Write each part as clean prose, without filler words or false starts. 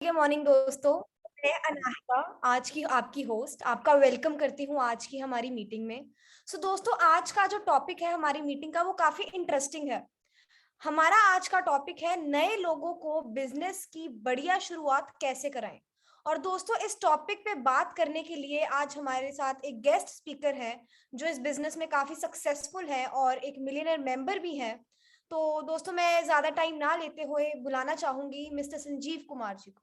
Good morning दोस्तों। मैं अनाहिका आज की आपकी होस्ट आपका वेलकम करती हूँ आज की हमारी मीटिंग में। दोस्तों, आज का जो टॉपिक है हमारी मीटिंग का वो काफी इंटरेस्टिंग है। हमारा आज का टॉपिक है नए लोगों को बिजनेस की बढ़िया शुरुआत कैसे कराएं। और दोस्तों, इस टॉपिक पे बात करने के लिए आज हमारे साथ एक गेस्ट स्पीकर है जो इस बिजनेस में काफी सक्सेसफुल है और एक मिलियनर मेंबर भी है। तो दोस्तों, मैं ज्यादा टाइम ना लेते हुए बुलाना चाहूंगी मिस्टर संजीव कुमार जी को।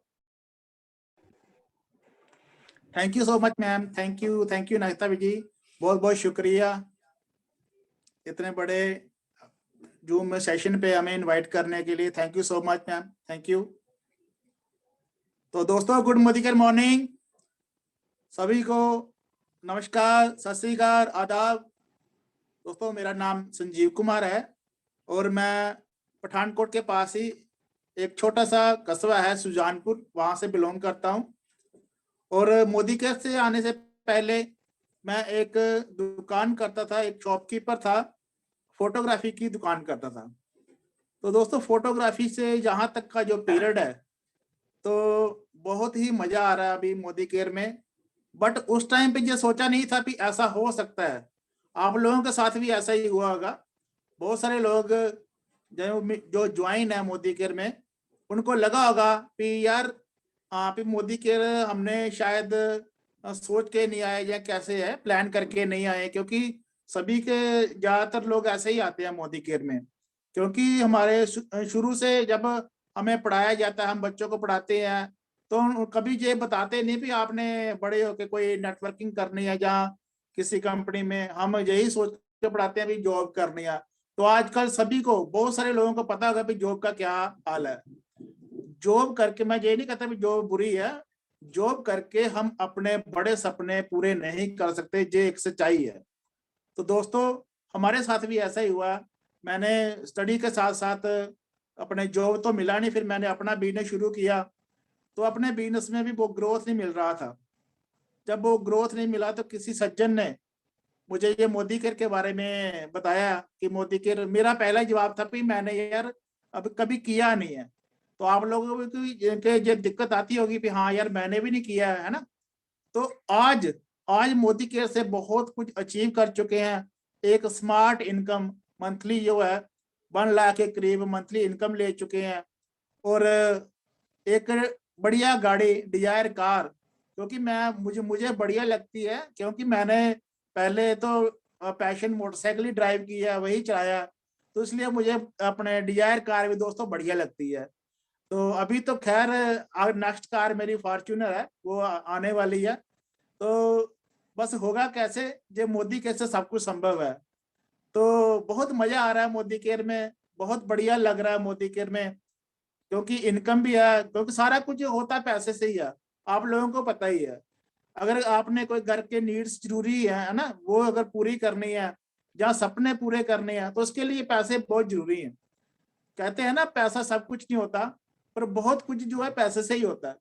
Thank you so much ma'am. Thank you Nahita ji, बहुत बहुत शुक्रिया इतने बड़े जूम सेशन पे हमें इनवाइट करने के लिए। Thank you so much ma'am, thank you. तो दोस्तों, गुड मॉर्निंग सभी को। नमस्कार, सत श्री अकाल, आदाब। दोस्तों, मेरा नाम संजीव कुमार है और मैं पठानकोट के पास ही एक छोटा सा कस्बा है सुजानपुर, वहां से बिलोंग करता हूं। और मोदी केयर से आने से पहले मैं एक दुकान करता था, एक शॉपकीपर था, फोटोग्राफी की दुकान करता था। तो दोस्तों, फोटोग्राफी से जहां तक का जो पीरियड है, तो बहुत ही मजा आ रहा है अभी मोदी केयर में। बट उस टाइम पे ये सोचा नहीं था कि ऐसा हो सकता है। आप लोगों के साथ भी ऐसा ही हुआ होगा। बहुत सारे लोग जो ज्वाइन है मोदी केयर में, उनको लगा होगा कि यार आप मोदी केयर हमने शायद सोच के नहीं आए या कैसे है, प्लान करके नहीं आए, क्योंकि सभी के ज्यादातर लोग ऐसे ही आते हैं मोदी केयर में। क्योंकि हमारे शुरू से जब हमें पढ़ाया जाता है, हम बच्चों को पढ़ाते हैं, तो कभी ये बताते नहीं भी आपने बड़े होके कोई नेटवर्किंग करनी है या किसी कंपनी में। हम यही सोच के पढ़ाते हैं भी जॉब करनी है। तो आजकल सभी को, बहुत सारे लोगों को पता होगा भी जॉब का क्या हाल है। जॉब करके, मैं ये नहीं कहता भी जॉब बुरी है, जॉब करके हम अपने बड़े सपने पूरे नहीं कर सकते, ये एक सच्चाई है। तो दोस्तों, हमारे साथ भी ऐसा ही हुआ। मैंने स्टडी के साथ साथ अपने जॉब तो मिला नहीं, फिर मैंने अपना बिजनेस शुरू किया। तो अपने बिजनेस में भी वो ग्रोथ नहीं मिल रहा था। जब वो ग्रोथ नहीं मिला तो किसी सज्जन ने मुझे ये मोदी केयर के बारे में बताया कि मोदी केयर, मेरा पहला जवाब था कि मैंने यार अब कभी किया नहीं है। तो आप लोगों को भी ये दिक्कत आती होगी कि हाँ यार मैंने भी नहीं किया है ना। तो आज आज मोदी केयर से बहुत कुछ अचीव कर चुके हैं। एक स्मार्ट इनकम मंथली जो है 1 लाख के करीब मंथली इनकम ले चुके हैं। और एक बढ़िया गाड़ी, डिजायर कार, क्योंकि मैं मुझे मुझे बढ़िया लगती है, क्योंकि मैंने पहले तो पैशन मोटरसाइकिल ही ड्राइव किया, वही चलाया। तो इसलिए मुझे अपने डिजायर कार भी दोस्तों बढ़िया लगती है। तो अभी तो खैर नेक्स्ट कार मेरी फॉर्च्यूनर है, वो आने वाली है। तो बस होगा कैसे, जो मोदी केयर से सब कुछ संभव है। तो बहुत मजा आ रहा है मोदी केयर में, बहुत बढ़िया लग रहा है मोदी केयर में, क्योंकि इनकम भी है, क्योंकि सारा कुछ जो होता है पैसे से ही है। आप लोगों को पता ही है। अगर आपने कोई घर के नीड्स जरूरी है ना, वो अगर पूरी करनी है, जहाँ सपने पूरे करने हैं, तो उसके लिए पैसे बहुत जरूरी हैं। कहते हैं ना, पैसा सब कुछ नहीं होता, पर बहुत कुछ जो है पैसे से ही होता है।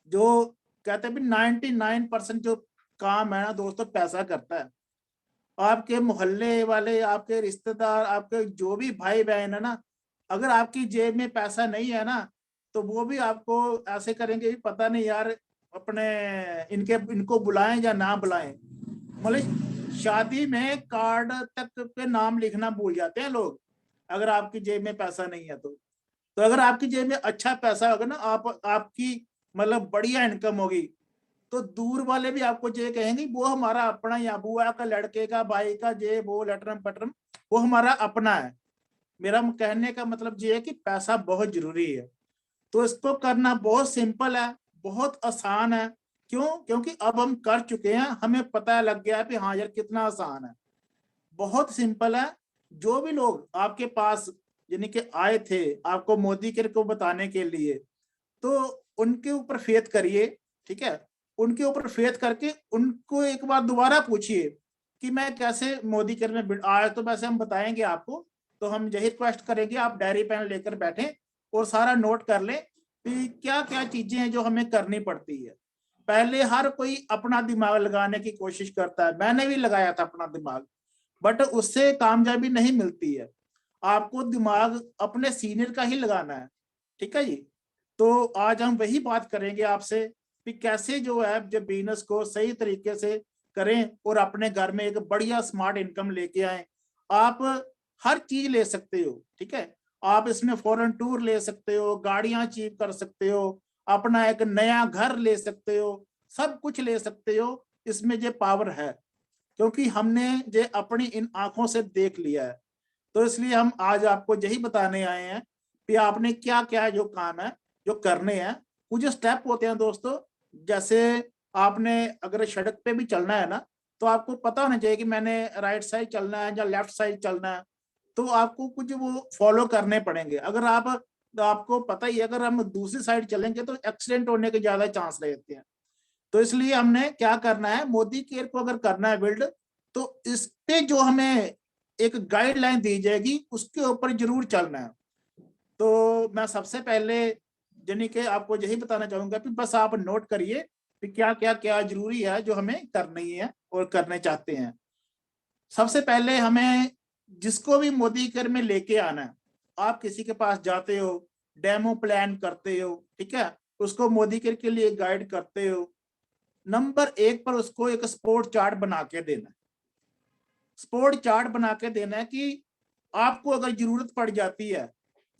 जो कहते हैं भी 99% जो काम है ना दोस्तों, पैसा करता है। आपके मोहल्ले वाले, आपके रिश्तेदार, आपके जो भी भाई बहन है ना, अगर आपकी जेब में पैसा नहीं है ना, तो वो भी आपको ऐसे करेंगे, पता नहीं यार अपने इनको बुलाएं या ना बुलाएं। मतलब शादी में कार्ड तक पे नाम लिखना भूल जाते हैं लोग, अगर आपकी जेब में पैसा नहीं है तो अगर आपकी जेब में अच्छा पैसा होगा ना, आपकी मतलब बढ़िया इनकम होगी, तो दूर वाले भी आपको ये कहेंगे वो हमारा अपना, या बुआ का, लड़के का, भाई का, जे वो लटरम पटरम, वो हमारा अपना है। मेरा कहने का मतलब ये है कि पैसा बहुत जरूरी है। तो इसको करना बहुत सिंपल है, बहुत आसान है। क्यों? क्योंकि अब हम कर चुके हैं, हमें पता लग गया है कि हाँ यार कितना आसान है, बहुत सिंपल है। जो भी लोग आपके पास यानी कि आए थे आपको मोदी केयर को बताने के लिए, तो उनके ऊपर फेथ करिए, ठीक है। उनके ऊपर फेथ करके उनको एक बार दोबारा पूछिए कि मैं कैसे मोदी केयर में, आज तो वैसे हम बताएंगे आपको, तो हम यही रिक्वेस्ट करेंगे आप डायरी पेन लेकर बैठें और सारा नोट कर लें कि क्या क्या चीजें हैं जो हमें करनी पड़ती है। पहले हर कोई अपना दिमाग लगाने की कोशिश करता है, मैंने भी लगाया था अपना दिमाग, बट उससे कामयाबी नहीं मिलती है। आपको दिमाग अपने सीनियर का ही लगाना है, ठीक है जी। तो आज हम वही बात करेंगे आपसे कि कैसे जो है जब बिजनेस को सही तरीके से करें और अपने घर में एक बढ़िया स्मार्ट इनकम लेके आए। आप हर चीज ले सकते हो, ठीक है। आप इसमें फॉरेन टूर ले सकते हो, गाड़ियां अचीव कर सकते हो, अपना एक नया घर ले सकते हो, सब कुछ ले सकते हो। इसमें जो पावर है, क्योंकि हमने जो अपनी इन आंखों से देख लिया है। तो इसलिए हम आज आपको यही बताने आए हैं कि आपने क्या क्या जो काम है जो करने हैं। कुछ स्टेप होते हैं दोस्तों, जैसे आपने अगर सड़क पे भी चलना है ना, तो आपको पता होना चाहिए कि मैंने राइट साइड चलना है या लेफ्ट साइड चलना है। तो आपको कुछ वो फॉलो करने पड़ेंगे। अगर आप, तो आपको पता ही है, अगर हम दूसरी साइड चलेंगे तो एक्सीडेंट होने के ज्यादा चांस रहते हैं। तो इसलिए हमने क्या करना है, मोदी केयर को अगर करना है बिल्ड, तो इस पे जो हमें एक गाइडलाइन दी जाएगी उसके ऊपर जरूर चलना है। तो मैं सबसे पहले यानी कि आपको यही बताना चाहूंगा कि बस आप नोट करिए कि क्या क्या क्या जरूरी है जो हमें करनी है और करने चाहते हैं। सबसे पहले हमें जिसको भी मोदी केयर में लेके आना है, आप किसी के पास जाते हो, डेमो प्लान करते हो, ठीक है, उसको मोदी केयर के लिए गाइड करते हो, नंबर 1 पर उसको एक स्पोर्ट चार्ट बना के देना है। स्पोर्ट चार्ट बना के देना है कि आपको अगर जरूरत पड़ जाती है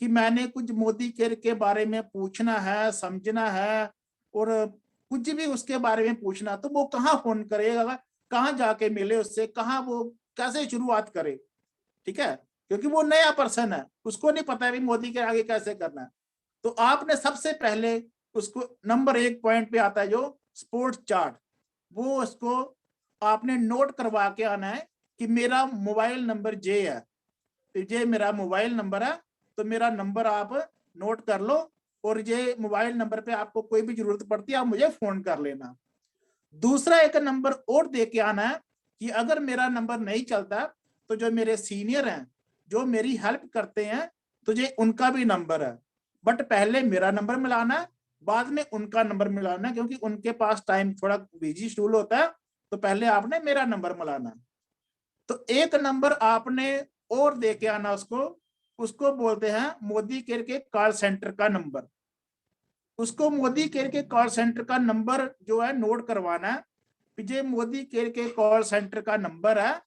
कि मैंने कुछ मोदी केयर के बारे में पूछना है, समझना है, और कुछ भी उसके बारे में पूछना, तो वो कहाँ फोन करेगा, कहाँ जाके मिले उससे, कहाँ वो कैसे शुरुआत करे, ठीक है। क्योंकि वो नया पर्सन है, उसको नहीं पता है भी मोदी के आगे कैसे करना है। तो आपने सबसे पहले उसको नंबर 1 पॉइंट पे आता है जो स्पोर्ट्स चार्ट, वो उसको आपने नोट करवा के आना है कि मेरा मोबाइल नंबर जे है, तो ये मेरा मोबाइल नंबर है, तो मेरा नंबर आप नोट कर लो, और ये मोबाइल नंबर पे आपको कोई भी जरूरत पड़ती है आप मुझे फोन कर लेना। दूसरा एक नंबर और दे के आना है कि अगर मेरा नंबर नहीं चलता तो जो मेरे सीनियर हैं जो मेरी हेल्प करते हैं, तो ये उनका भी नंबर है। बट पहले मेरा नंबर मिलाना है, बाद में उनका नंबर मिलाना है, क्योंकि उनके पास टाइम थोड़ा बिजी शेड्यूल होता है। तो पहले आपने मेरा नंबर मिलाना है। तो एक नंबर आपने और दे के आना उसको, उसको बोलते हैं मोदी केयर के कॉल सेंटर का नंबर। उसको मोदी केयर के कॉल सेंटर का नंबर जो है नोट करवाना है। ये मोदी केयर के कॉल सेंटर का नंबर है।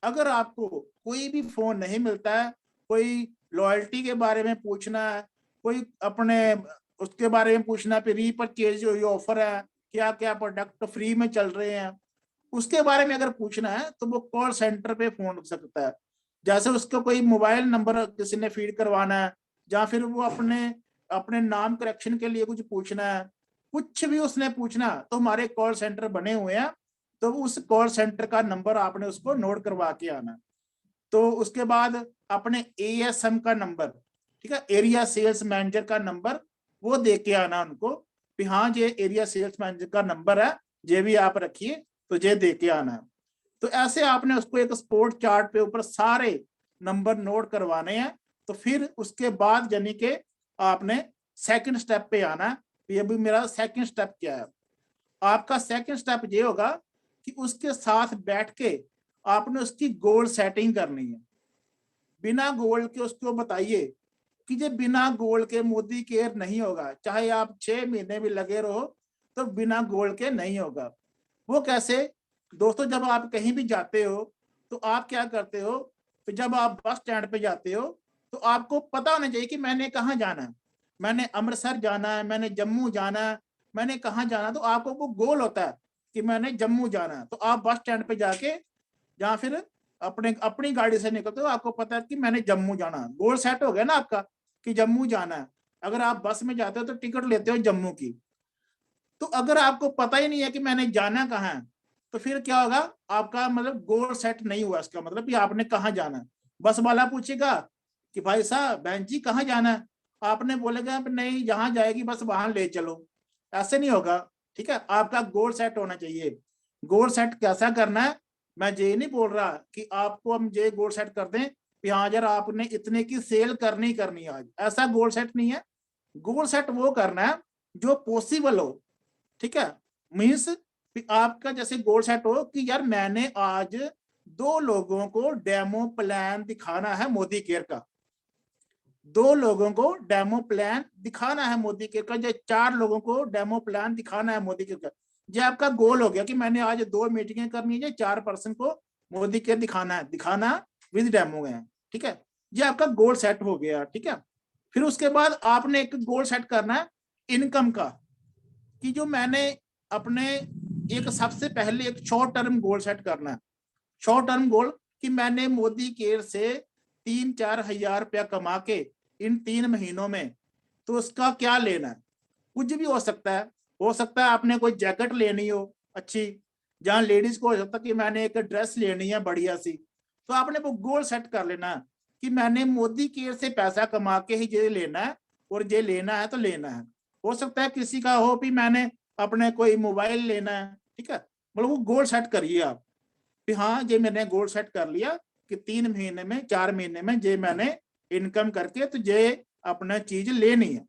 अगर आपको कोई भी फोन नहीं मिलता है, कोई लॉयल्टी के बारे में पूछना है, कोई अपने उसके बारे में पूछना है, रीपरचेज जो ऑफर है, क्या क्या प्रोडक्ट फ्री में चल रहे हैं, उसके बारे में अगर पूछना है तो वो कॉल सेंटर पे फोन कर सकता है। जैसे उसको कोई मोबाइल नंबर किसी ने फीड करवाना है, या फिर वो अपने अपने नाम करेक्शन के लिए कुछ पूछना है, कुछ भी उसने पूछना, तो हमारे कॉल सेंटर बने हुए हैं। तो उस कॉल सेंटर का नंबर आपने उसको नोट करवा के आना। तो उसके बाद अपने एएसएम का नंबर, ठीक है, एरिया सेल्स मैनेजर का नंबर, वो दे के आना उनको कि हाँ ये एरिया सेल्स मैनेजर का नंबर है, ये भी आप रखिए, तो ये दे के आना है। तो ऐसे आपने उसको एक स्पोर्ट चार्ट पे ऊपर सारे नंबर नोट करवाने हैं। तो फिर उसके बाद यानी कि आपने सेकंड स्टेप पे आना है। तो ये भी मेरा सेकंड स्टेप क्या है, आपका सेकंड स्टेप ये होगा कि उसके साथ बैठ के आपने उसकी गोल सेटिंग करनी है। बिना गोल के उसको बताइए कि ये बिना गोल के मोदी केयर नहीं होगा, चाहे आप 6 महीने भी लगे रहो, तो बिना गोल के नहीं होगा। वो कैसे दोस्तों, जब आप कहीं भी जाते हो तो आप क्या करते हो, तो जब आप बस स्टैंड पे जाते हो तो आपको पता होना चाहिए कि मैंने कहाँ जाना है, मैंने अमृतसर जाना है, मैंने जम्मू जाना है, मैंने कहाँ जाना है। तो आपको वो गोल होता है कि मैंने जम्मू जाना है, तो आप बस स्टैंड पे जाके या फिर अपने अपनी गाड़ी से निकलते हो, आपको पता है कि मैंने जम्मू जाना है, गोल सेट हो गया ना आपका कि जम्मू जाना है। अगर आप बस में जाते हो तो टिकट लेते हो जम्मू की। तो अगर आपको पता ही नहीं है कि मैंने जाना कहाँ है, तो फिर क्या होगा, आपका मतलब गोल सेट नहीं हुआ। इसका मतलब कि आपने कहाँ जाना है। बस वाला पूछेगा कि भाई साहब बहन जी कहाँ जाना है, आपने बोलेगा नहीं जहां जाएगी बस वहां ले चलो। ऐसे नहीं होगा, ठीक है। आपका गोल सेट होना चाहिए। गोल सेट कैसा करना है, मैं ये नहीं बोल रहा कि आपको हम ये गोल सेट कर दें कि हाँ यार आपने इतने की सेल करनी करनी आज, ऐसा गोल सेट नहीं है। गोल सेट वो करना है जो पॉसिबल हो, ठीक है। मीन्स आपका जैसे गोल सेट हो कि यार मैंने आज 2 लोगों को डेमो प्लान दिखाना है मोदी केयर का, 2 लोगों को डेमो प्लान दिखाना है मोदी केयर का, जो 4 लोगों को डेमो प्लान दिखाना है मोदी केयर का। ये आपका गोल हो गया कि मैंने आज 2 मीटिंगें करनी है, 4 पर्सन को मोदी केयर दिखाना विद डेमो है, ठीक है। ये आपका गोल सेट हो गया, ठीक है। फिर उसके बाद आपने एक गोल सेट करना है इनकम का, कि जो मैंने अपने एक सबसे पहले एक शॉर्ट टर्म गोल सेट करना है। शॉर्ट टर्म गोल कि मैंने मोदी केयर से 3-4 हजार रुपया कमा के इन 3 महीनों में, तो उसका क्या लेना है। कुछ भी हो सकता है, आपने कोई जैकेट लेनी हो अच्छी, जहां लेडीज को हो सकता है कि मैंने एक ड्रेस लेनी है बढ़िया सी, तो आपने वो गोल सेट कर लेना कि मैंने मोदी केयर से पैसा कमा के ही ये लेना है, और ये लेना है तो लेना है। हो सकता है किसी का हो भी मैंने अपने कोई मोबाइल लेना है, ठीक है। मतलब वो गोल सेट करिए आप कि हाँ ये मैंने गोल सेट कर लिया कि 3 महीने में 4 महीने में ये मैंने इनकम करके तो ये अपना चीज लेनी है।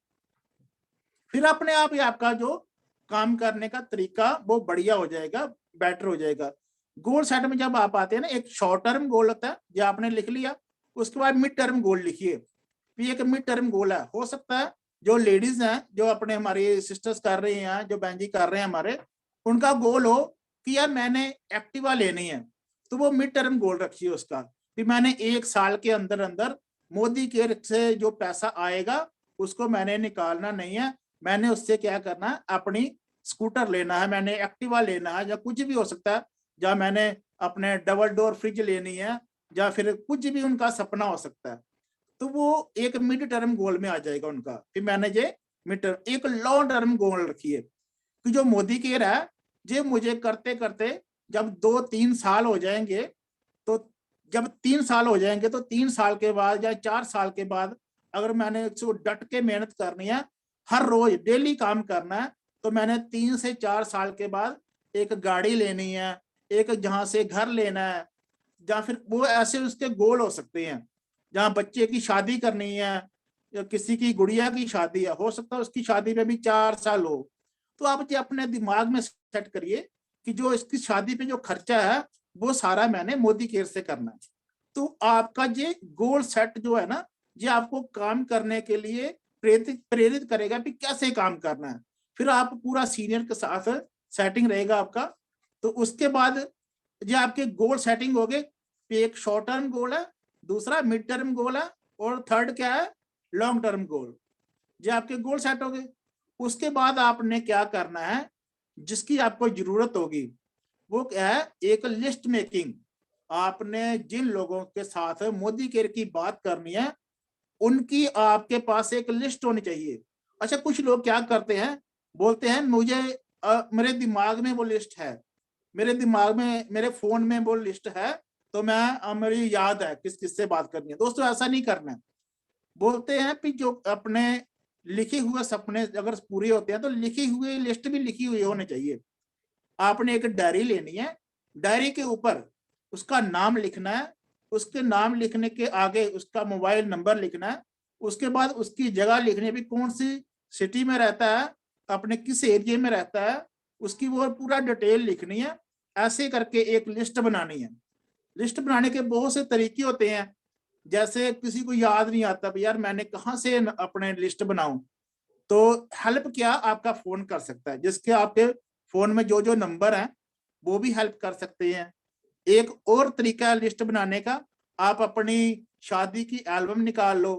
फिर अपने आप ही आपका जो काम करने का तरीका वो बढ़िया हो जाएगा, बेटर हो जाएगा। गोल सेट में जब आप आते हैं ना, एक शॉर्ट टर्म गोल होता है जो आपने लिख लिया, उसके बाद मिड टर्म गोल लिखिए। एक मिड टर्म गोल है, हो सकता है जो लेडीज हैं, जो अपने हमारी सिस्टर्स कर रही हैं, जो बहन जी कर रहे हैं हमारे, उनका गोल हो कि यार मैंने एक्टिवा लेनी है, तो वो मिड टर्म गोल रखिए उसका कि मैंने 1 साल के अंदर अंदर मोदी केयर से जो पैसा आएगा उसको मैंने निकालना नहीं है, मैंने उससे क्या करना है, अपनी स्कूटर लेना है, मैंने एक्टिवा लेना है, या कुछ भी हो सकता है, या मैंने अपने डबल डोर फ्रिज लेनी है, या फिर कुछ भी उनका सपना हो सकता है। तो वो एक मिड टर्म गोल में आ जाएगा उनका, फिर मैंने ये मिड टर्म। एक लॉन्ग टर्म गोल रखिए कि जो मोदी केयर है, ये मुझे करते करते जब 2-3 साल हो जाएंगे, तो जब 3 साल हो जाएंगे तो 3 साल के बाद या 4 साल के बाद अगर मैंने इसको डट के मेहनत करनी है, हर रोज डेली काम करना है, तो मैंने 3 से 4 साल के बाद एक गाड़ी लेनी है, एक जहां से घर लेना है, या फिर वो ऐसे उसके गोल हो सकते हैं, जहां बच्चे की शादी करनी है या किसी की गुड़िया की शादी है, हो सकता है उसकी शादी में भी 4 साल हो। तो आप ये अपने दिमाग में सेट करिए कि जो इसकी शादी पे जो खर्चा है वो सारा मैंने मोदी केयर से करना है। तो आपका ये गोल सेट जो है ना, ये आपको काम करने के लिए प्रेरित करेगा कि कैसे काम करना है। फिर आप पूरा सीनियर के साथ सेटिंग रहेगा आपका। तो उसके बाद ये आपके गोल सेटिंग हो गए, एक शॉर्ट टर्म गोल है, दूसरा मिड टर्म गोल है, और थर्ड क्या है, लॉन्ग टर्म गोल। ये आपके गोल सेट हो गए। उसके बाद आपने क्या करना है, जिसकी आपको जरूरत होगी वो क्या है, एक लिस्ट मेकिंग। आपने जिन लोगों के साथ मोदी केयर की बात करनी है, उनकी आपके पास एक लिस्ट होनी चाहिए। अच्छा, कुछ लोग क्या करते हैं, बोलते हैं मुझे मेरे दिमाग में वो लिस्ट है, मेरे दिमाग में मेरे फोन में वो लिस्ट है, तो मैं मेरी याद है किस किस से बात करनी है। दोस्तों ऐसा नहीं करना है। बोलते हैं कि जो अपने लिखे हुए सपने अगर पूरे होते हैं तो लिखी हुई लिस्ट भी लिखी हुई होनी चाहिए। आपने एक डायरी लेनी है, डायरी के ऊपर उसका नाम लिखना है, उसके नाम लिखने के आगे उसका मोबाइल नंबर लिखना है, उसके बाद उसकी जगह लिखनी है भी कौन सी सिटी में रहता है, अपने किस एरिया में रहता है, उसकी वो पूरा डिटेल लिखनी है। ऐसे करके एक लिस्ट बनानी है। लिस्ट बनाने के बहुत से तरीके होते हैं, जैसे किसी को याद नहीं आता यार मैंने कहाँ से अपने लिस्ट बनाऊं, तो हेल्प क्या आपका फोन कर सकता है, जिसके आपके फोन में जो जो नंबर हैं वो भी हेल्प कर सकते हैं। एक और तरीका है लिस्ट बनाने का, आप अपनी शादी की एल्बम निकाल लो,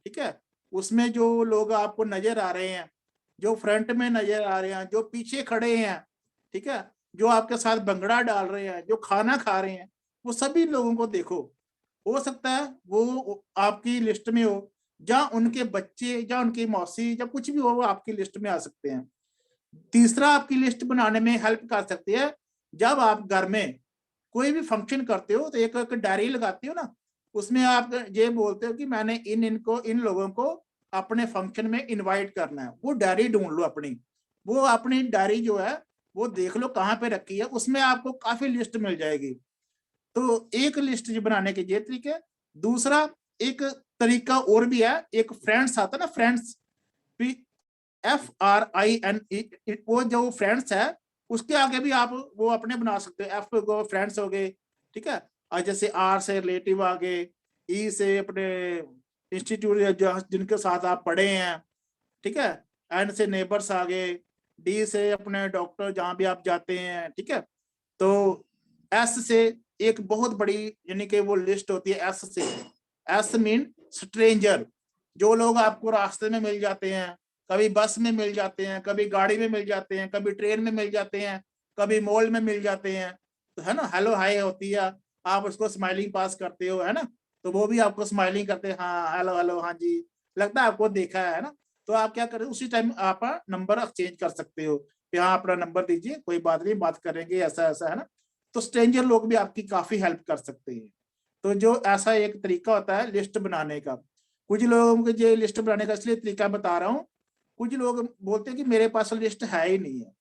ठीक है। उसमें जो लोग आपको नजर आ रहे हैं, जो फ्रंट में नजर आ रहे हैं, जो पीछे खड़े हैं, ठीक है, जो आपके साथ भंगड़ा डाल रहे हैं, जो खाना खा रहे हैं, वो सभी लोगों को देखो। हो सकता है वो आपकी लिस्ट में हो, या उनके बच्चे या उनकी मौसी या कुछ भी हो, वो आपकी लिस्ट में आ सकते हैं। तीसरा आपकी लिस्ट बनाने में हेल्प कर सकती है, जब आप घर में कोई भी फंक्शन करते हो तो एक डायरी लगाते हो ना, उसमें आप ये बोलते हो कि मैंने इन लोगों को अपने फंक्शन में इनवाइट करना है। वो डायरी ढूंढ लो अपनी, वो अपनी डायरी जो है वो देख लो कहाँ पे रखी है, उसमें आपको काफी लिस्ट मिल जाएगी। तो एक लिस्ट बनाने के ये तरीके। दूसरा एक तरीका और भी है, एक फ्रेंड्स आता है ना, फ्रेंड्स, FRIEND, वो जो फ्रेंड्स है उसके आगे भी आप वो अपने बना सकते हो। एफ को फ्रेंड्स हो गए, ठीक है, और जैसे R से रिलेटिव आ गए, E से अपने इंस्टीट्यूट जिनके साथ आप पढ़े हैं, ठीक है। एन से नेबर्स आ गए, डी से अपने डॉक्टर जहां भी आप जाते हैं, ठीक है। तो एस से एक बहुत बड़ी यानी कि वो लिस्ट होती है एस से। एस मीन स्ट्रेंजर, जो लोग आपको रास्ते में मिल जाते हैं, कभी बस में मिल जाते हैं, कभी गाड़ी में मिल जाते हैं, कभी ट्रेन में मिल जाते हैं, कभी मॉल में मिल जाते हैं, तो है ना, हेलो हाय होती है, आप उसको स्माइलिंग पास करते हो, है ना, तो वो भी आपको स्माइलिंग करते हैं, हाँ हेलो हेलो, हाँ जी, लगता है आपको देखा है ना। तो आप क्या करें, उसी टाइम आप नंबर एक्सचेंज कर सकते हो कि हाँ अपना नंबर दीजिए, कोई बात नहीं, बात करेंगे, ऐसा ऐसा, है ना। तो स्ट्रेंजर लोग भी आपकी काफी हेल्प कर सकते हैं। तो जो ऐसा एक तरीका होता है लिस्ट बनाने का, कुछ लोगों को ये लिस्ट बनाने का इसलिए तरीका बता रहा हूँ, कुछ लोग बोलते हैं कि मेरे पास लिस्ट है ही नहीं है,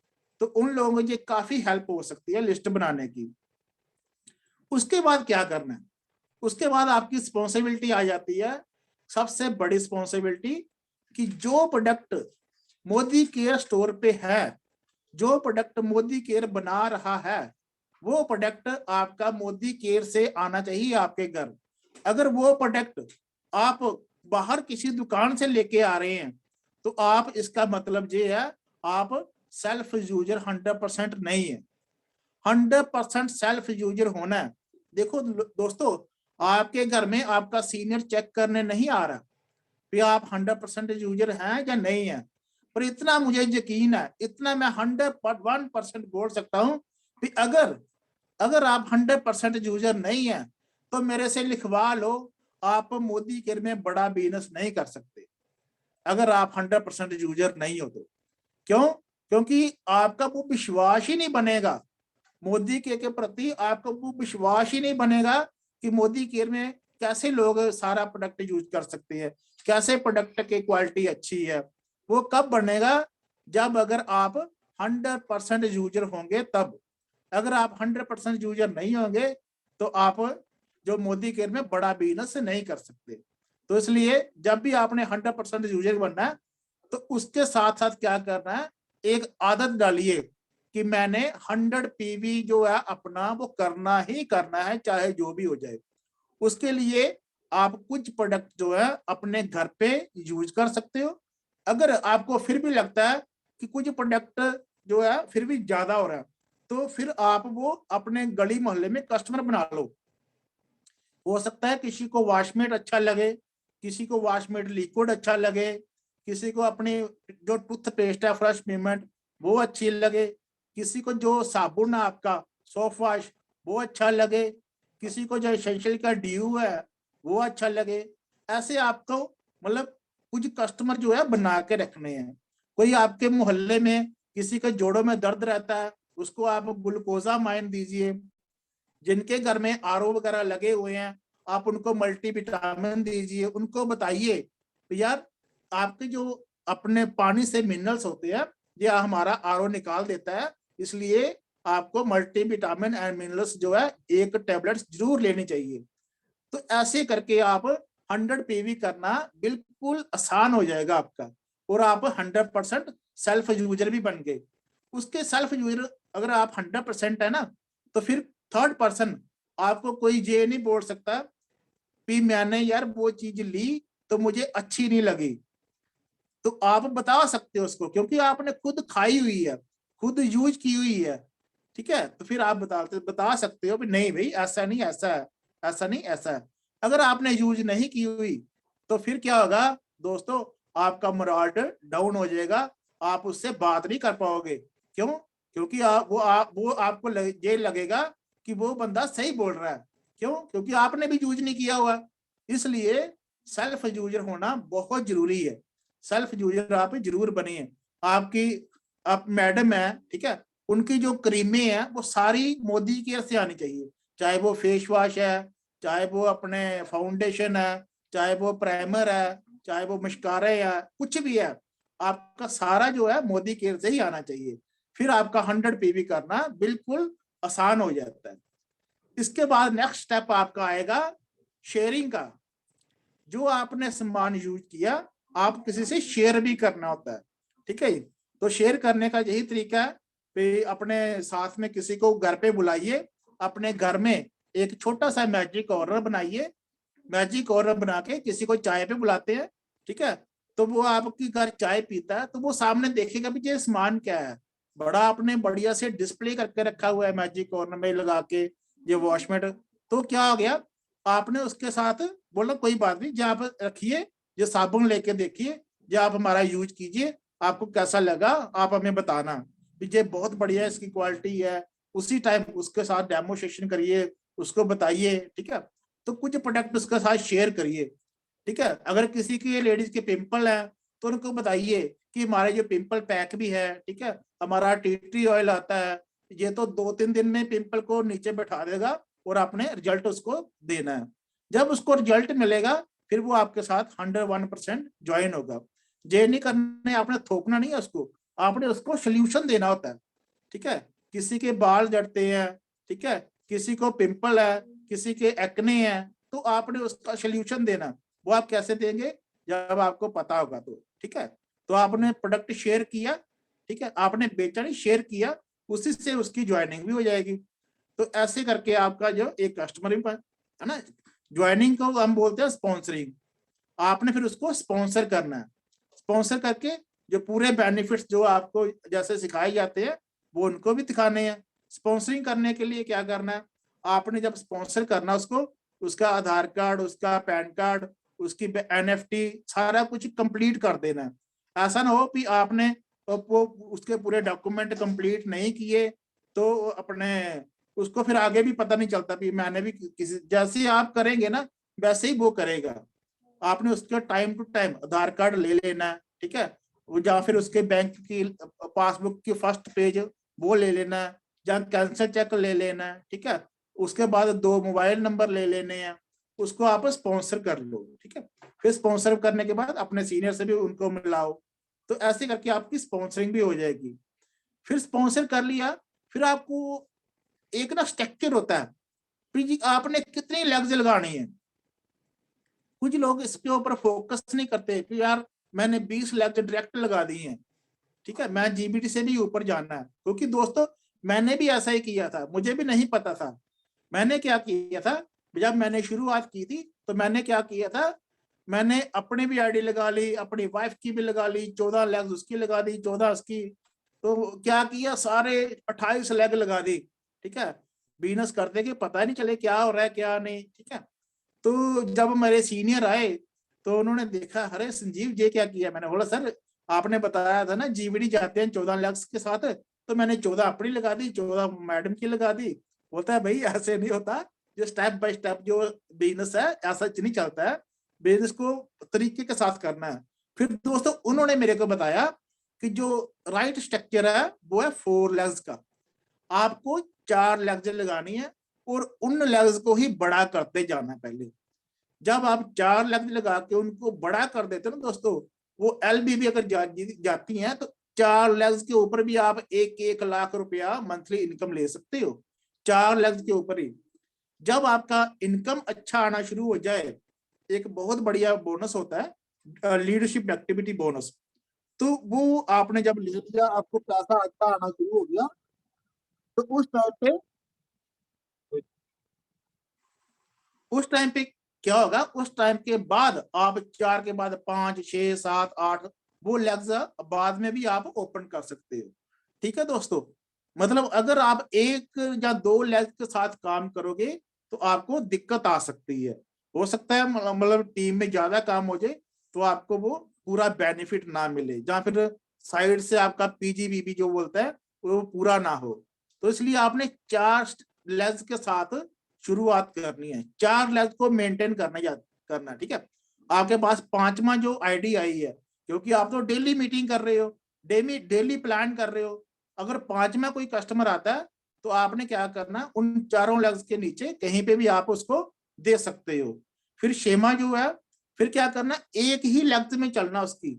तो उन लोगों को ये काफी हेल्प हो सकती है लिस्ट बनाने की। उसके बाद क्या करना है, उसके बाद आपकी रिस्पॉन्सिबिलिटी आ जाती है, सबसे बड़ी रिस्पॉन्सिबिलिटी, कि जो प्रोडक्ट मोदी केयर स्टोर पे है, जो प्रोडक्ट मोदी केयर बना रहा है, वो प्रोडक्ट आपका मोदी केयर से आना चाहिए आपके घर। अगर वो प्रोडक्ट आप बाहर किसी दुकान से लेके आ रहे हैं, तो आप इसका मतलब ये है आप सेल्फ यूजर 100% नहीं है। 100% सेल्फ यूजर होना है। देखो दोस्तों, आपके घर में आपका सीनियर चेक करने नहीं आ रहा कि आप 100% यूजर हैं या नहीं है, पर इतना मुझे यकीन है, इतना मैं 101% बोल सकता हूं कि अगर अगर आप 100% यूजर नहीं है, तो मेरे से लिखवा लो, आप मोदी केयर में बड़ा बिजनेस नहीं कर सकते अगर आप 100% यूजर नहीं हो तो। क्यों? क्योंकि आपका वो विश्वास ही नहीं बनेगा मोदी केयर के प्रति, आपका वो विश्वास ही नहीं बनेगा कि मोदी केयर में कैसे लोग सारा प्रोडक्ट यूज कर सकते हैं, कैसे प्रोडक्ट की क्वालिटी अच्छी है। वो कब बनेगा? जब अगर आप 100% यूजर होंगे तब। अगर आप 100% यूजर नहीं होंगे तो आप जो मोदी केयर में बड़ा बिजनेस नहीं कर सकते। तो इसलिए जब भी आपने 100% यूजर बनना है, तो उसके साथ साथ क्या करना है, एक आदत डालिए कि मैंने 100 पीवी जो है अपना वो करना ही करना है, चाहे जो भी हो जाए। उसके लिए आप कुछ प्रोडक्ट जो है अपने घर पे यूज कर सकते हो। अगर आपको फिर भी लगता है कि कुछ प्रोडक्ट जो है फिर भी ज्यादा हो रहा है, तो फिर आप वो अपने गली मोहल्ले में कस्टमर बना लो। हो सकता है किसी को वॉशमेट अच्छा लगे, किसी को वॉशमेट लिक्विड अच्छा लगे, किसी को अपनी जो टूथपेस्ट है फ्रेश पेमेंट वो अच्छी लगे, किसी को जो साबुन है आपका सॉफ्ट वॉश वो अच्छा लगे, किसी को जो एसेंशियल का ड्यू है वो अच्छा लगे। ऐसे आपको मतलब कुछ कस्टमर जो है बना के रखने हैं। कोई आपके मोहल्ले में किसी के जोड़ों में दर्द रहता है, उसको आप ग्लूकोजा माइन दीजिए। जिनके घर में आरओ वगैरह लगे हुए हैं, आप उनको मल्टीविटामिन दीजिए। उनको बताइए तो यार आपके जो अपने पानी से मिनरल्स होते हैं ये हमारा आरओ निकाल देता है, इसलिए आपको मल्टीविटामिन एंड मिनरल्स जो है एक टेबलेट जरूर लेनी चाहिए। तो ऐसे करके आप 100 पीवी करना बिल्कुल आसान हो जाएगा आपका, और आप 100% सेल्फ यूजर भी बन गए। उसके सेल्फ यूजर अगर आप 100% है ना, तो फिर थर्ड पर्सन आपको कोई ये नहीं बोल सकता कि मैंने यार वो चीज ली तो मुझे अच्छी नहीं लगी। तो आप बता सकते हो उसको, क्योंकि आपने खुद खाई हुई है, खुद यूज की हुई है, ठीक है। तो फिर आप बता सकते हो कि नहीं भाई ऐसा नहीं ऐसा है, ऐसा नहीं ऐसा है। अगर आपने यूज नहीं की हुई तो फिर क्या होगा दोस्तों, आपका मोराल डाउन हो जाएगा, आप उससे बात नहीं कर पाओगे। क्यों? क्योंकि वो आपको ये लगेगा कि वो बंदा सही बोल रहा है। क्यों? क्योंकि आपने भी यूज नहीं किया हुआ। इसलिए सेल्फ यूजर होना बहुत जरूरी है। सेल्फ यूजर आप जरूर बनिए। आपकी आप मैडम है, ठीक है, उनकी जो क्रीमें हैं वो सारी मोदी केयर से आनी चाहिए, चाहे वो फेस वॉश है, चाहे वो अपने फाउंडेशन है, चाहे वो प्राइमर है, चाहे वो मस्कारा है, कुछ भी है, आपका सारा जो है मोदी केयर से ही आना चाहिए। फिर आपका 100 पीवी करना बिल्कुल आसान हो जाता है। इसके बाद नेक्स्ट स्टेप आपका आएगा शेयरिंग का। जो आपने सामान यूज किया आप किसी से शेयर भी करना होता है, ठीक है। तो शेयर करने का यही तरीका है कि अपने साथ में किसी को घर पे बुलाइए, अपने घर में एक छोटा सा मैजिक कॉर्नर बनाइए, मैजिक कॉर्नर बना के किसी को चाय पे बुलाते हैं, ठीक है, तो वो आपकी घर चाय पीता है तो वो सामने देखेगा भी ये सामान क्या है, बड़ा आपने बढ़िया से डिस्प्ले करके रखा हुआ है मैजिक कॉर्नर में लगा के ये वॉशमेट। तो क्या हो गया, आपने उसके साथ बोला कोई बात नहीं, जहाँ आप रखिए, ये साबुन लेके देखिए, ये आप हमारा यूज कीजिए, आपको कैसा लगा आप हमें बताना, ये बहुत बढ़िया इसकी क्वालिटी है। उसी टाइम उसके साथ डेमोस्ट्रेशन करिए, उसको बताइए, ठीक है। तो कुछ प्रोडक्ट उसके साथ शेयर करिए, ठीक है। अगर किसी के लेडीज के पिंपल है तो उनको बताइए कि हमारे जो पिंपल पैक भी है, ठीक है, हमारा टी ट्री ऑयल आता है, ये तो 2-3 दिन में पिंपल को नीचे बैठा देगा और आपने रिजल्ट उसको देना है। जब उसको रिजल्ट मिलेगा फिर वो आपके साथ 101% ज्वाइन होगा। ये नहीं करना है, आपने थोपना नहीं है उसको, आपने उसको सोल्यूशन देना होता है, ठीक है। किसी के बाल झड़ते हैं, ठीक है, किसी को पिंपल है, किसी के एक्ने है, तो आपने उसका सोल्यूशन देना। वो आप कैसे देंगे, जब आपको पता होगा तो, ठीक है। तो आपने प्रोडक्ट शेयर किया, ठीक है, आपने बेचा नहीं, शेयर किया, उसी से उसकी ज्वाइनिंग भी हो जाएगी। तो ऐसे करके आपका जो एक कस्टमर है ना, ज्वाइनिंग को हम बोलते हैं स्पॉन्सरिंग। आपने फिर उसको स्पॉन्सर करना है, स्पॉन्सर करके जो पूरे बेनिफिट्स जो आपको जैसे सिखाए जाते हैं वो उनको भी दिखाने हैं। स्पॉन्सरिंग करने के लिए क्या करना है, आपने जब स्पॉन्सर करना उसको, उसका आधार कार्ड, उसका पैन कार्ड, उसकी NFT सारा कुछ कंप्लीट कर देना है। ऐसा ना हो कि आपने वो उसके पूरे डॉक्यूमेंट कंप्लीट नहीं किए तो अपने उसको फिर आगे भी पता नहीं चलता भी मैंने भी किसी, जैसे आप करेंगे ना वैसे ही वो करेगा। आपने उसका time to time Aadhaar card ले लेना है, ठीक है, या फिर उसके बैंक की पासबुक की फर्स्ट पेज वो ले लेना है, या कैंसर चेक ले लेना है, ठीक है। उसके बाद 2 मोबाइल नंबर ले लेने हैं, उसको आप स्पॉन्सर कर लो, ठीक है। फिर स्पॉन्सर करने के बाद अपने सीनियर से भी उनको मिलाओ, तो ऐसे करके आपकी स्पॉन्सरिंग भी हो जाएगी। फिर स्पॉन्सर कर लिया, फिर आपको एक ना स्ट्रक्चर होता है, फिर आपने कितनी लेग्स लगानी है। कुछ लोग इसके ऊपर फोकस नहीं करते कि यार मैंने 20 लेग्स डायरेक्ट लगा दी हैं, ठीक है, मैं GBT से भी ऊपर जाना है। क्योंकि दोस्तों मैंने भी ऐसा ही किया था, मुझे भी नहीं पता था। मैंने क्या किया था, जब मैंने शुरुआत की थी तो मैंने क्या किया था, मैंने अपनी भी आईडी लगा ली, अपनी वाइफ की भी लगा ली, 14 लेग्स उसकी लगा दी, 14 उसकी। तो क्या किया, सारे 28 लेग लगा दी, ठीक है। बिजनेस करते कि पता ही नहीं चले क्या हो रहा है क्या नहीं, ठीक है। तो जब मेरे सीनियर आए तो उन्होंने देखा, अरे संजीव ये क्या किया। मैंने बोला सर आपने बताया था ना GBT जाते हैं 14 लाख के साथ, तो मैंने 14 अपनी लगा दी, 14 मैडम की लगा दी। बोलता है भाई ऐसे नहीं होता, जो स्टेप बाय स्टेप जो बिजनेस है ऐसा नहीं चलता है, बिजनेस को तरीके के साथ करना है। फिर दोस्तों उन्होंने मेरे को बताया कि जो राइट स्ट्रक्चर है वो है 4 लेग्स का, आपको 4 लेग्स लगानी है और उन लेग्स को ही बड़ा करते जाना है। पहले जब आप 4 लेग्स लगा के उनको बड़ा कर देते हो ना दोस्तों, वो LBB अगर जाती हैं तो 4 लेग्स के ऊपर भी आप 1-1 लाख रुपया मंथली इनकम ले सकते हो, 4 लेग्स के ऊपर ही। जब आपका इनकम अच्छा आना शुरू हो जाए, एक बहुत बढ़िया बोनस होता है लीडरशिप एक्टिविटी बोनस। तो वो आपने जब ले लिया, आपको पैसा अच्छा आना शुरू हो गया, तो उस टाइम पे क्या होगा, उस टाइम के बाद आप 4 के बाद 5, 6, 7, 8 वो लेग्स बाद में भी आप ओपन कर सकते हो, ठीक है दोस्तों। मतलब अगर आप 1 या 2 लेग्स के साथ काम करोगे तो आपको दिक्कत आ सकती है। हो सकता है मतलब टीम में ज्यादा काम हो जाए तो आपको वो पूरा बेनिफिट ना मिले, या फिर साइड से आपका PGBB जो बोलता है वो पूरा ना हो। तो इसलिए आपने 4 लेग्स के साथ शुरुआत करनी है, 4 लेग्स को मेंटेन करना, ठीक है। आपके पास 5वां जो आईडी आई है, क्योंकि आप तो डेली मीटिंग कर रहे हो, डेली प्लान कर रहे हो, अगर 5वां कोई कस्टमर आता है तो आपने क्या करना, उन चारों लेग्स के नीचे कहीं पे भी आप उसको दे सकते हो। फिर शेमा जो है, फिर क्या करना, एक ही लेग्स में चलना उसकी,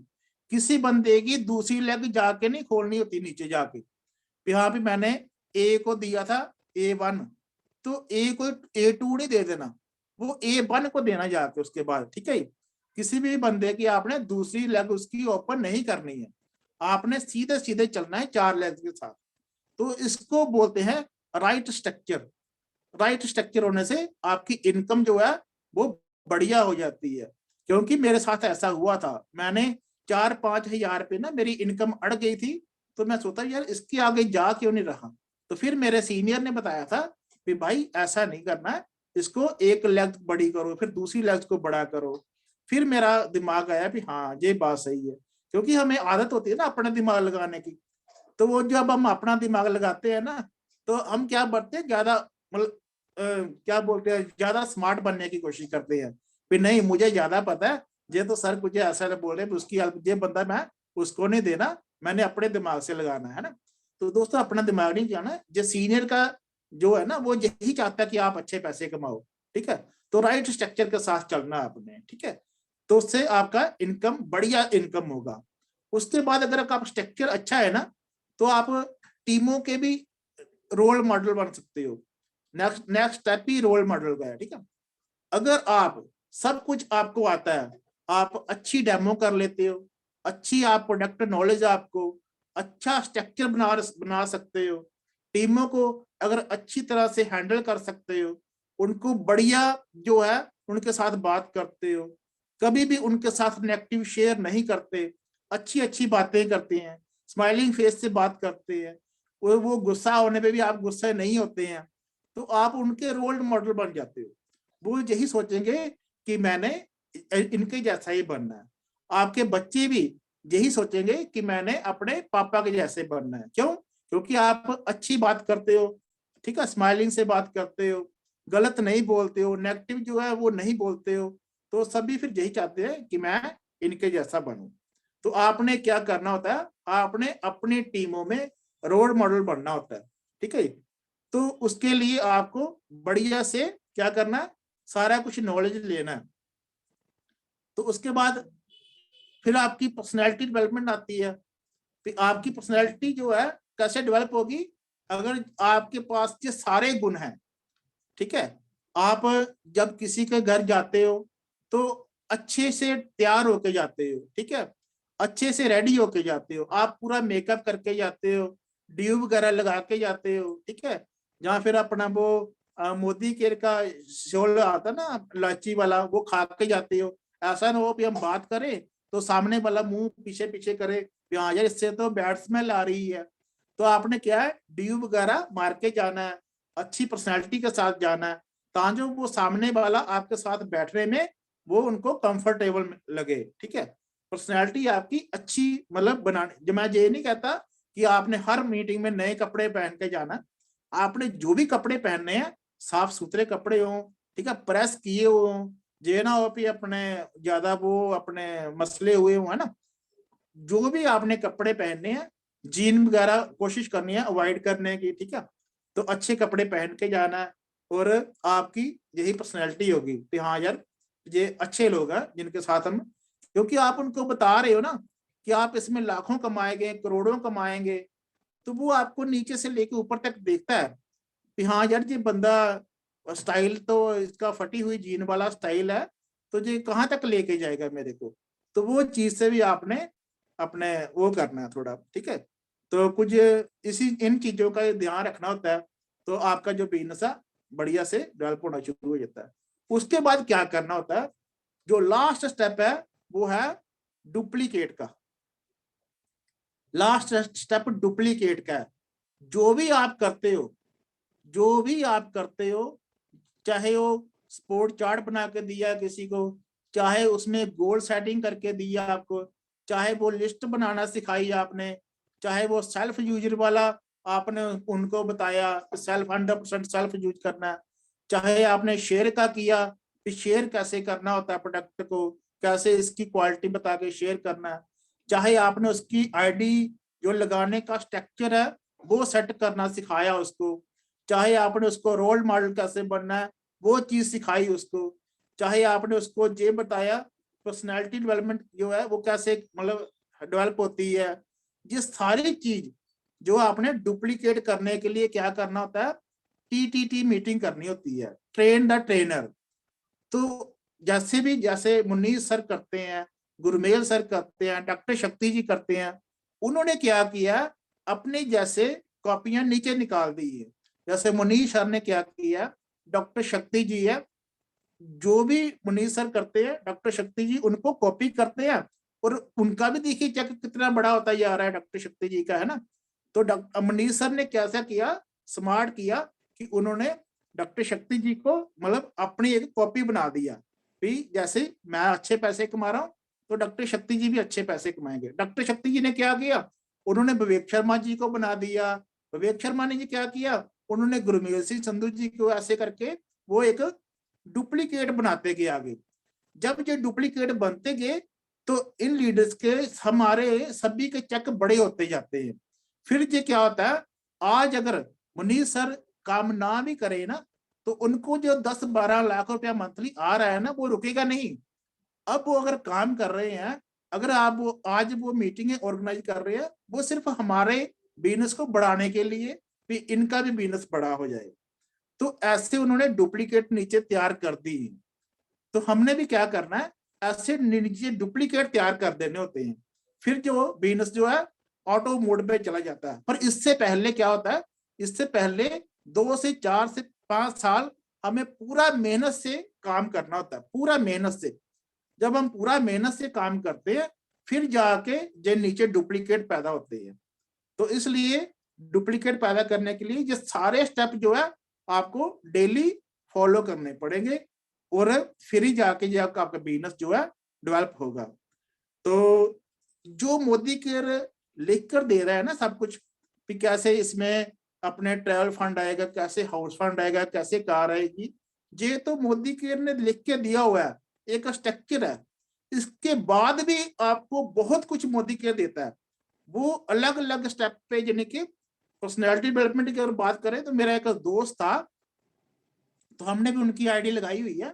किसी बंदे की दूसरी लेग जाके नहीं खोलनी होती नीचे जाके। यहाँ पे मैंने A को दिया था A1, तो A को A2 नहीं दे देना, वो A1 को देना जाके उसके बाद, ठीक है। किसी भी बंदे की आपने दूसरी लेग उसकी ओपन नहीं करनी है, आपने सीधे सीधे चलना है 4 लेग के साथ। तो इसको बोलते हैं राइट स्ट्रक्चर। राइट स्ट्रक्चर होने से आपकी इनकम जो है वो बढ़िया हो जाती है। क्योंकि मेरे साथ ऐसा हुआ था, मैंने 4-5 हजार रुपये ना मेरी इनकम अड़ गई थी, तो मैं सोचा यार इसके आगे जा क्यों नहीं रहा। तो फिर मेरे सीनियर ने बताया था कि भाई ऐसा नहीं करना है, इसको एक लेग बड़ी करो, फिर दूसरी लेग को बड़ा करो। फिर मेरा दिमाग आया कि हाँ ये बात सही है, क्योंकि हमें आदत होती है ना अपना दिमाग लगाने की। तो वो जब हम अपना दिमाग लगाते हैं ना, तो हम क्या बढ़ते हैं, ज्यादा मतलब क्या बोलते हैं, ज्यादा स्मार्ट बनने की कोशिश करते हैं। फिर नहीं, मुझे ज्यादा पता है, ये तो सर मुझे ऐसा बोल रहे उसकी हेल्प, ये बंदा मैं उसको नहीं देना, मैंने अपने दिमाग से लगाना है ना। तो दोस्तों अपना दिमाग नहीं जाना, जो सीनियर का जो है ना वो यही चाहता है कि आप अच्छे पैसे कमाओ, ठीक है। तो राइट स्ट्रक्चर के साथ चलना आपने, ठीक है। तो उससे आपका इनकम बढ़िया इनकम होगा। उसके बाद अगर आपका स्ट्रक्चर अच्छा है ना, तो आप टीमों के भी रोल मॉडल बन सकते हो। नेक्स्ट नेक्स्ट स्टेप ही रोल मॉडल का है, ठीक है। अगर आप सब कुछ आपको आता है, आप अच्छी डेमो कर लेते हो, अच्छी आप प्रोडक्ट नॉलेज, आपको अच्छा स्ट्रक्चर बना सकते हो, टीमों को अगर अच्छी तरह से हैंडल कर सकते हो, उनको बढ़िया जो है उनके साथ बात करते हो, कभी भी उनके साथ नेगेटिव शेयर नहीं करते, अच्छी अच्छी बातें करते हैं, स्माइलिंग फेस से बात करते हैं, वो गुस्सा होने पे भी आप गुस्सा नहीं होते हैं, तो आप उनके रोल मॉडल बन जाते हो। वो यही सोचेंगे कि मैंने इनके जैसा ही बनना है। आपके बच्चे भी यही सोचेंगे कि मैंने अपने पापा के जैसे बनना है। क्यों? क्योंकि आप अच्छी बात करते हो, ठीक है, स्माइलिंग से बात करते हो, गलत नहीं बोलते हो, नेगेटिव जो है वो नहीं बोलते हो, तो सभी फिर यही चाहते हैं कि मैं इनके जैसा बनूं। तो आपने क्या करना होता है, आपने अपनी टीमों में रोल मॉडल बनना होता है, ठीक है। तो उसके लिए आपको बढ़िया से क्या करना है, सारा कुछ नॉलेज लेना है। तो उसके बाद फिर आपकी पर्सनैलिटी डेवलपमेंट आती है। फिर आपकी पर्सनैलिटी जो है कैसे डेवलप होगी, अगर आपके पास ये सारे गुण हैं, ठीक है। आप जब किसी के घर जाते हो तो अच्छे से तैयार होके जाते हो, ठीक है, अच्छे से रेडी होके जाते हो, आप पूरा मेकअप करके जाते हो, ड्यू वगैरह लगा के जाते हो, ठीक है। या फिर अपना वो मोदी केयर का शॉल आता ना इलायची वाला, वो खा के जाते हो। ऐसा ना हो कि हम बात करें तो सामने वाला मुंह पीछे पीछे करे, हाँ यार इससे तो बैड स्मेल आ रही है। तो आपने क्या है, ड्यू वगैरह मार के जाना है, अच्छी पर्सनैलिटी के साथ जाना है, ताकि वो सामने वाला आपके साथ बैठने में वो उनको कंफर्टेबल लगे, ठीक है। पर्सनैलिटी आपकी अच्छी मतलब बनाने, जो मैं ये नहीं कहता कि आपने हर मीटिंग में नए कपड़े पहन के जाना, आपने जो भी कपड़े पहनने हैं साफ सुथरे कपड़े हों, ठीक है, प्रेस किए हों, ये ना हो कि अपने ज्यादा वो अपने मसले हुए हुए हैं ना। जो भी आपने कपड़े पहनने हैं, जीन वगैरह कोशिश करनी है अवॉइड करने की, ठीक है। तो अच्छे कपड़े पहन के जाना है, और आपकी यही पर्सनैलिटी होगी कि हाँ यार ये अच्छे लोग हैं जिनके साथ हम, क्योंकि आप उनको बता रहे हो ना कि आप इसमें लाखों कमाएंगे, करोड़ों कमाएंगे, तो वो आपको नीचे से लेके ऊपर तक देखता है कि हाँ यार ये बंदा स्टाइल तो इसका फटी हुई जीन वाला स्टाइल है, तो ये कहाँ तक लेके जाएगा मेरे को। तो वो चीज से भी आपने अपने वो करना है थोड़ा, ठीक है। तो कुछ इसी इन चीजों का ध्यान रखना होता है, तो आपका जो बिजनेस है बढ़िया से डेवलप होना शुरू हो जाता है। उसके बाद क्या करना होता है, जो लास्ट स्टेप है वो है डुप्लीकेट का। लास्ट स्टेप डुप्लीकेट का है। जो भी आप करते हो, जो भी आप करते हो, चाहे वो स्पोर्ट चार्ट बना के दिया किसी को, चाहे उसमें गोल सेटिंग करके दिया आपको, चाहे वो लिस्ट बनाना सिखाई आपने, चाहे वो सेल्फ यूजर वाला आपने उनको बताया सेल्फ 100% सेल्फ यूज करना है, चाहे आपने शेयर का किया कि शेयर कैसे करना होता है प्रोडक्ट को, कैसे इसकी क्वालिटी बता के शेयर करना है, चाहे आपने उसकी आईडी जो लगाने का स्ट्रक्चर है वो सेट करना सिखाया उसको, चाहे आपने उसको रोल मॉडल कैसे बनना है वो चीज सिखाई उसको, चाहे आपने उसको ये बताया पर्सनैलिटी डेवलपमेंट जो है वो कैसे मतलब डेवलप होती है। ये सारी चीज जो आपने डुप्लीकेट करने के लिए क्या करना होता है, टीटीटी मीटिंग करनी होती है, ट्रेन द ट्रेनर। तो जैसे भी जैसे मुनीर सर करते हैं, गुरमेल सर करते हैं, डॉक्टर शक्ति जी करते हैं, उन्होंने क्या किया, अपने जैसे कॉपियां नीचे निकाल दी है। जैसे मुनीर सर ने क्या किया, डॉक्टर शक्ति जी है जो भी मुनीर सर करते हैं, डॉक्टर शक्ति जी उनको कॉपी करते हैं, और उनका भी देखिए चेक कितना बड़ा होता जा रहा है डॉक्टर शक्ति जी का, है ना। तो डॉक्टर मुनीर सर ने कैसा किया, स्मार्ट किया कि उन्होंने डॉक्टर शक्ति जी को मतलब अपनी एक कॉपी बना दिया भी, जैसे मैं अच्छे पैसे कमा रहा हूँ तो डॉक्टर शक्ति जी भी अच्छे पैसे कमाएंगे। डॉक्टर शक्ति जी ने क्या किया, उन्होंने विवेक शर्मा जी को बना दिया। विवेक शर्मा ने जी क्या किया, उन्होंने गुरमेल सिंह संधू जी को, ऐसे करके वो एक डुप्लीकेट बनाते गए आगे। जब ये डुप्लीकेट बनते गए तो इन लीडर्स के हमारे सभी के चेक बड़े होते जाते हैं। फिर ये क्या होता है, आज अगर मुनीर सर काम ना भी करे ना, तो उनको जो 10-12 लाख रुपया मंथली आ रहा है ना, वो रुकेगा नहीं। अब वो अगर काम कर रहे हैं, अगर आप वो आज वो मीटिंगें ऑर्गेनाइज कर रहे हैं, वो सिर्फ हमारे बिजनेस को बढ़ाने के लिए भी, इनका भी बिजनेस बड़ा हो जाए। तो ऐसे उन्होंने डुप्लीकेट नीचे तैयार कर दी। तो हमने भी क्या करना है, ऐसे नीचे डुप्लीकेट तैयार कर देने होते हैं। फिर जो बिजनेस जो है ऑटो मोड पे चला जाता है। पर इससे पहले क्या होता है, इससे पहले 2 से 4 से 5 साल हमें पूरा मेहनत से काम करना होता है, पूरा मेहनत से। जब हम पूरा मेहनत से काम करते हैं, फिर जाके जो नीचे डुप्लीकेट पैदा होते हैं। तो इसलिए डुप्लीकेट पैदा करने के लिए ये सारे स्टेप जो है आपको डेली फॉलो करने पड़ेंगे, और फिर ही जाके ये आपका बिजनेस जो है डेवलप होगा। तो जो मोदी केयर लिख कर दे रहा है ना सब कुछ, कि कैसे इसमें अपने ट्रैवल फंड आएगा, कैसे हाउस फंड आएगा, कैसे कार आएगी, ये तो मोदी केयर ने लिख के दिया हुआ है, एक स्ट्रक्चर है। इसके बाद भी आपको बहुत कुछ मोदी केयर देता है। वो अलग अलग स्टेप पे, यानी कि पर्सनैलिटी डेवलपमेंट की अगर बात करें तो मेरा एक दोस्त था, तो हमने भी उनकी आईडी लगाई हुई है।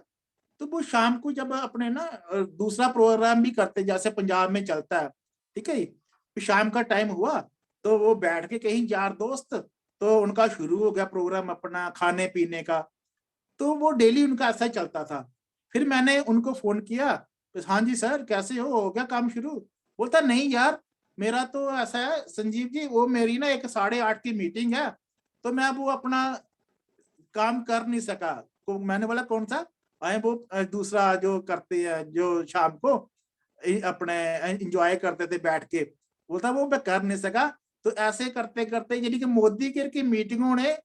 तो वो शाम को जब अपने ना दूसरा प्रोग्राम भी करते, जैसे पंजाब में चलता है, ठीक है, तो शाम का टाइम हुआ तो वो बैठ के कहीं यार दोस्त, तो उनका शुरू हो गया प्रोग्राम अपना खाने पीने का। तो वो डेली उनका ऐसा चलता था। फिर मैंने उनको फोन किया, तो हाँ जी सर कैसे हो गया काम शुरू? बोलता नहीं यार, मेरा तो ऐसा है संजीव जी, वो मेरी ना एक 8:30 की मीटिंग है, तो मैं वो अपना काम कर नहीं सका। तो मैंने बोला कौन सा? आए वो दूसरा जो करते हैं, जो शाम को अपने एंजॉय करते थे बैठ के, बोलता वो मैं कर नहीं सका। तो ऐसे करते करते यानी कि मोदी केयर की मीटिंगों ने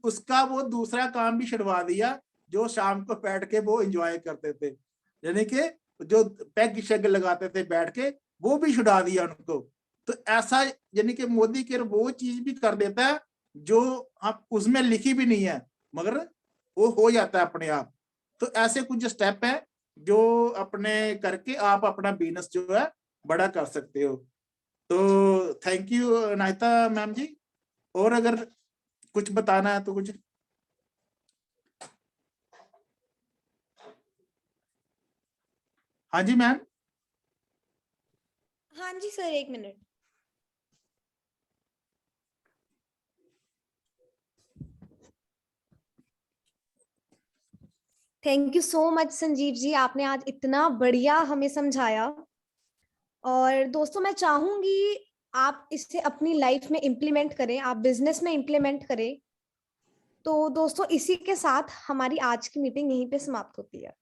उसका वो दूसरा काम भी छुड़वा दिया, जो शाम को बैठ के वो एंजॉय करते थे, यानी कि जो पैग शेग लगाते थे बैठ के, वो भी छुड़ा दिया उनको। तो ऐसा यानी कि मोदी केयर वो चीज भी कर देता है जो हम उसमें लिखी भी नहीं है, मगर वो हो जाता है अपने आप। तो ऐसे कुछ स्टेप है जो अपने करके आप अपना बिजनेस जो है बड़ा कर सकते हो। तो थैंक यू नाहिता मैम जी। और अगर कुछ बताना है तो कुछ? हाँ जी मैम। हाँ जी sir, 1 minute. Thank you so much Sanjeev ji, आपने आज इतना बढ़िया हमें समझाया। और दोस्तों मैं चाहूंगी आप इसे अपनी लाइफ में इम्प्लीमेंट करें, आप बिजनेस में इम्प्लीमेंट करें। तो दोस्तों इसी के साथ हमारी आज की मीटिंग यहीं पे समाप्त होती है।